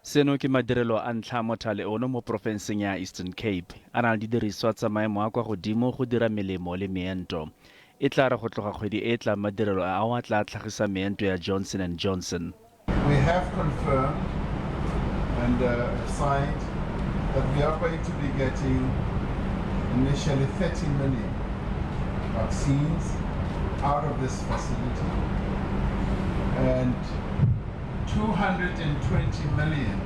Seno ke madirelo a ntlha mothale ono mo porofenseng ya Eastern Cape. A na le didiriswa tsa maemo a kwa godimo go dira melemo le meento. E tla re go tloga kgwedi e tla madirelo a a tla tlhagisa meento ya Johnson & Johnson. We have confirmed and signed that we are going to be getting initially 30 million vaccines out of this facility, and 220 million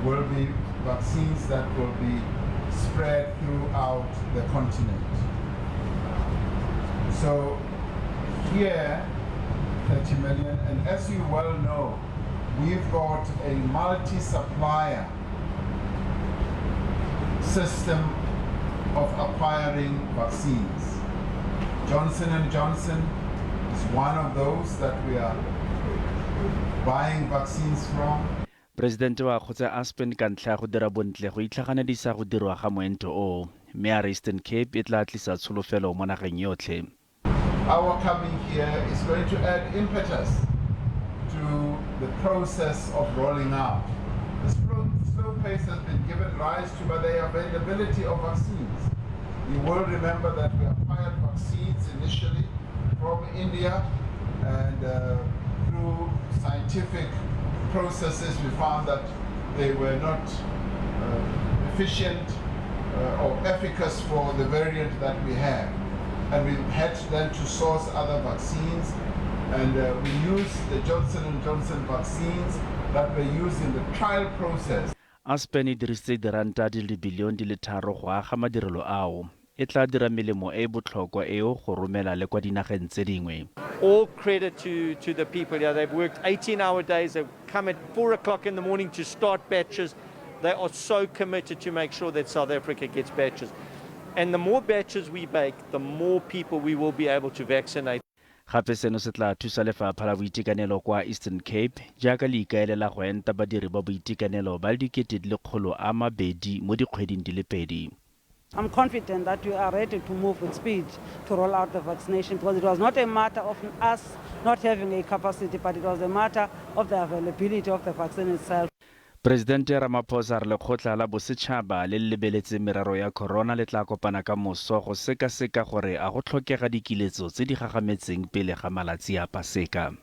will be vaccines that will be spread throughout the continent. So here, 30 million, and as you well know, we've got a multi-supplier system of acquiring vaccines. Johnson & Johnson is one of those that we are buying vaccines from. Presidente wa kgotsa Aspen ka ntlha go dira bontle go itlhaganedisa go dirwa ga moento o, mme a Eastern Cape e tla tlisa tsholofelo mo nageng yotlhe. Our coming here is going to add impetus to the process of rolling out. The slow pace has been given rise to by the availability of vaccines. You will remember that we acquired vaccines initially from India, and through scientific processes we found that they were not efficient or efficacious for the variant that we have. And we had then to source other vaccines, and we used the Johnson & Johnson vaccines that were used in the trial process. Aspen e dirisitse diranta di le bilione di le 3 go aga madirelo ao. E tla dira melemo e botlhokwa eo go romela le kwa dinageng tse dingwe. All credit to the people here. They've worked 18-hour days. They've come at 4 o'clock in the morning to start batches. They are so committed to make sure that South Africa gets batches. And the more batches we bake, the more people we will be able to vaccinate. Gape seno se tla thusa lefapha la boitekanelo kwa Eastern Cape jaaka le ikaelela go enta badiri ba boitekanelo ba le 200 mo dikgweding di le 2. I'm confident that we are ready to move with speed to roll out the vaccination, because it was not a matter of us not having a capacity, but it was a matter of the availability of the vaccine itself. Presidente Ramaphosa re lekgotla la bosetšhaba le lebeletse merero ya corona le tla kopana ka moso go sekaseka gore a go tlhokega dikiletso tse di gagametseng pele ga malatsi a Paseka.